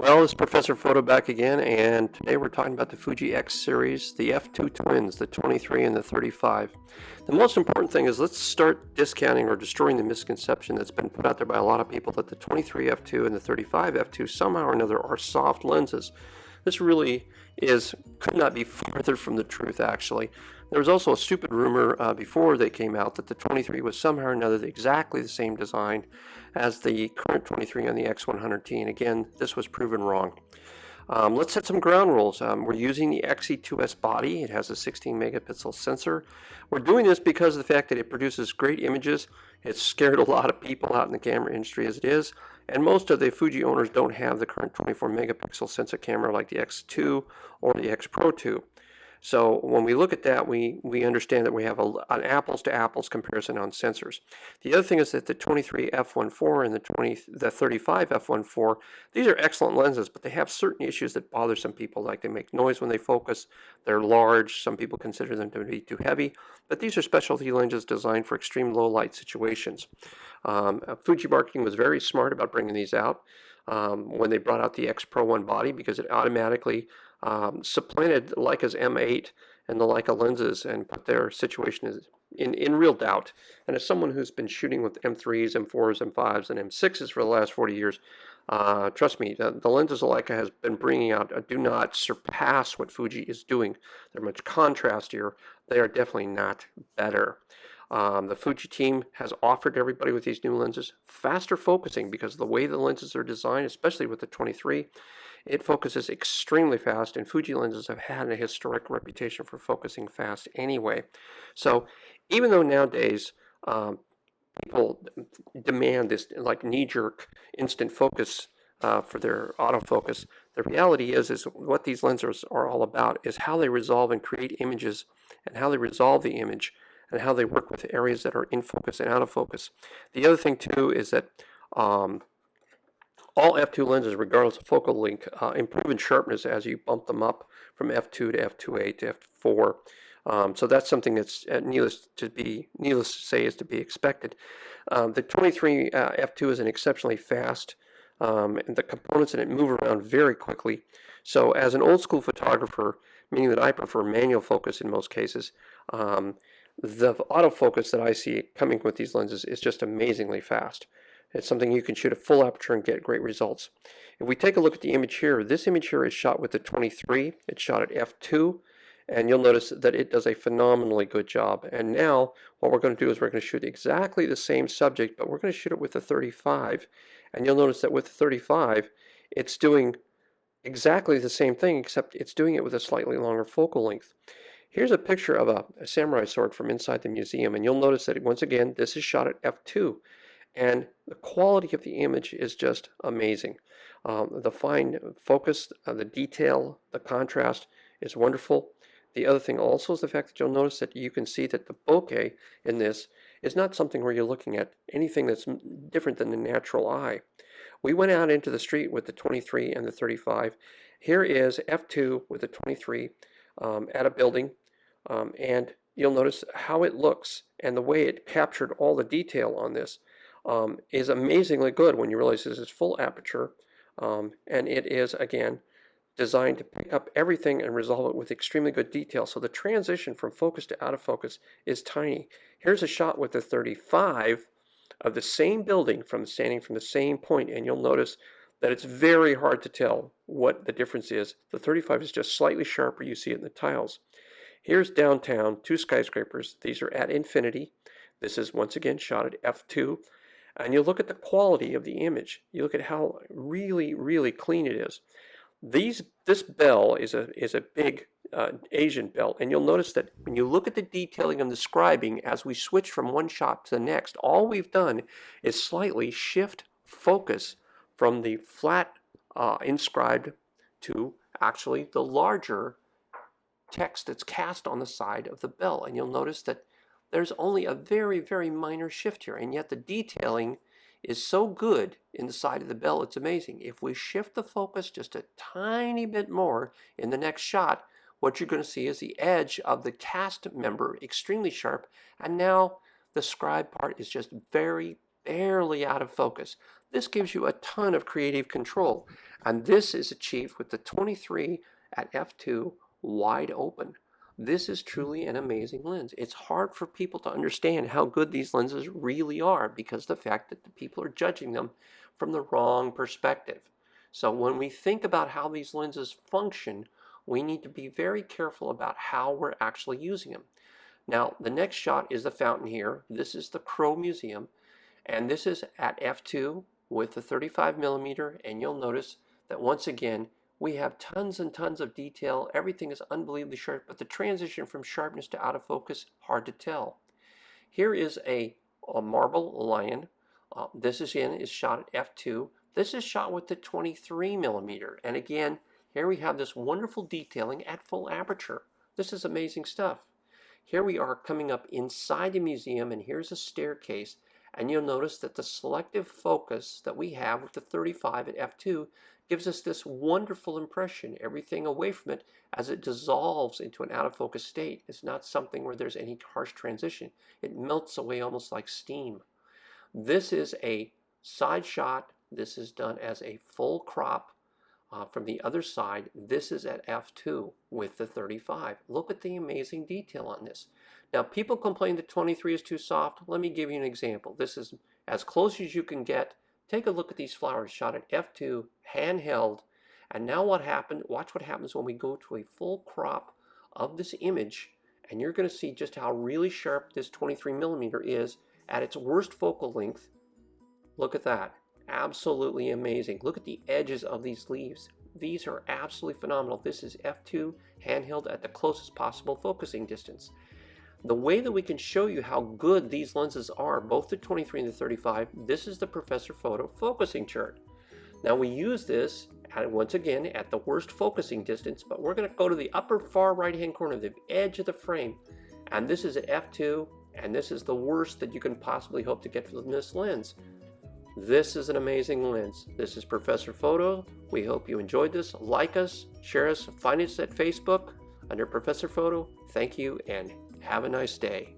Well, it's Professor Foto back again, and today we're talking about the Fuji X series, the F2 twins, the 23 and the 35. The most important thing is let's start discounting or destroying the misconception that's been put out there by a lot of people that the 23 F2 and the 35 F2 somehow or another are soft lenses. This really could not be farther from the truth, actually. There was also a stupid rumor before they came out that the 23 was somehow or another exactly the same design as the current 23 on the X100T, and again, this was proven wrong. Let's set some ground rules. We're using the XE2S body. It has a 16 megapixel sensor. We're doing this because of the fact that it produces great images. It's scared a lot of people out in the camera industry as it is, and most of the Fuji owners don't have the current 24 megapixel sensor camera like the X2 or the X Pro 2. So when we look at that, we understand that we have an apples to apples comparison on sensors. The other thing is that the 23 f1.4 and the 35 f1.4, these are excellent lenses, but they have certain issues that bother some people, like they make noise when they focus, they're large, some people consider them to be too heavy, but these are specialty lenses designed for extreme low light situations. Fuji marketing was very smart about bringing these out when they brought out the X Pro 1 body, because it automatically supplanted Leica's M8 and the Leica lenses and put their situation in real doubt. And as someone who's been shooting with M3s, M4s, M5s, and M6s for the last 40 years, trust me, the lenses Leica has been bringing out do not surpass what Fuji is doing. They're much contrastier. They are definitely not better. The Fuji team has offered everybody with these new lenses faster focusing because of the way the lenses are designed, especially with the 23. It focuses extremely fast, and Fuji lenses have had a historic reputation for focusing fast anyway. So even though nowadays people demand this like knee-jerk instant focus for their autofocus, the reality is what these lenses are all about is how they resolve and create images and how they resolve the image and how they work with areas that are in focus and out of focus. The other thing too is that all f2 lenses, regardless of focal length, improve in sharpness as you bump them up from f2 to f2.8 to f4. So that's something that's needless to say is to be expected. The 23 f2 is an exceptionally fast, and the components in it move around very quickly. So as an old school photographer, meaning that I prefer manual focus in most cases, the autofocus that I see coming with these lenses is just amazingly fast. It's something you can shoot at full aperture and get great results. If we take a look at the image here, this image here is shot with the 23. It's shot at f2, and you'll notice that it does a phenomenally good job. And now what we're going to do is we're going to shoot exactly the same subject, but we're going to shoot it with the 35. And you'll notice that with the 35, it's doing exactly the same thing, except it's doing it with a slightly longer focal length. Here's a picture of a samurai sword from inside the museum, and you'll notice that once again, this is shot at f2. And the quality of the image is just amazing. The fine focus, the detail, the contrast is wonderful. The other thing also is the fact that you'll notice that you can see that the bokeh in this is not something where you're looking at anything that's different than the natural eye. We went out into the street with the 23 and the 35. Here is f2 with the 23 at a building, and you'll notice how it looks and the way it captured all the detail on this. Is amazingly good when you realize this is full aperture, and it is, again, designed to pick up everything and resolve it with extremely good detail. So the transition from focus to out of focus is tiny. Here's a shot with the 35 of the same building standing from the same point, and you'll notice that it's very hard to tell what the difference is. The 35 is just slightly sharper. You see it in the tiles. Here's downtown, two skyscrapers. These are at infinity. This is once again shot at f2. And you look at the quality of the image. You look at how really, really clean it is. This bell is a big Asian bell, and you'll notice that when you look at the detailing and the scribing as we switch from one shot to the next, all we've done is slightly shift focus from the flat inscribed to actually the larger text that's cast on the side of the bell. And you'll notice that there's only a very, very minor shift here, and yet the detailing is so good in the side of the bell, it's amazing. If we shift the focus just a tiny bit more in the next shot, what you're going to see is the edge of the cast member extremely sharp, and now the scribe part is just very, barely out of focus. This gives you a ton of creative control, and this is achieved with the 23 at f2 wide open. This is truly an amazing lens. It's hard for people to understand how good these lenses really are because of the fact that the people are judging them from the wrong perspective. So when we think about how these lenses function, we need to be very careful about how we're actually using them. Now, the next shot is the fountain here. This is the Crow Museum, and this is at f2 with the 35mm, and you'll notice that once again, we have tons and tons of detail. Everything is unbelievably sharp, but the transition from sharpness to out of focus, hard to tell. Here is a marble lion. This is shot at f2. This is shot with the 23mm, and again, here we have this wonderful detailing at full aperture. This is amazing stuff. Here we are coming up inside the museum, and here's a staircase, and you'll notice that the selective focus that we have with the 35 at f2 gives us this wonderful impression, everything away from it as it dissolves into an out of focus state. It's not something where there's any harsh transition. It melts away almost like steam. This is a side shot. This is done as a full crop. From the other side, this is at f2 with the 35. Look at the amazing detail on this. Now, people complain that 23 is too soft. Let me give you an example. This is as close as you can get. Take a look at these flowers shot at f2, handheld. And now what happened? Watch what happens when we go to a full crop of this image. And you're going to see just how really sharp this 23mm is at its worst focal length. Look at that. Absolutely amazing. Look at the edges of these leaves. These are absolutely phenomenal. This is f2 handheld at the closest possible focusing distance. The way that we can show you how good these lenses are, both the 23 and the 35, this is the Professor Foto focusing chart. Now we use this once again at the worst focusing distance, but we're going to go to the upper far right hand corner, the edge of the frame, and this is at f2, and this is the worst that you can possibly hope to get from this lens. This is an amazing lens. This is Professor Foto. We hope you enjoyed this. Like us, share us, find us at Facebook under Professor Foto. Thank you and have a nice day.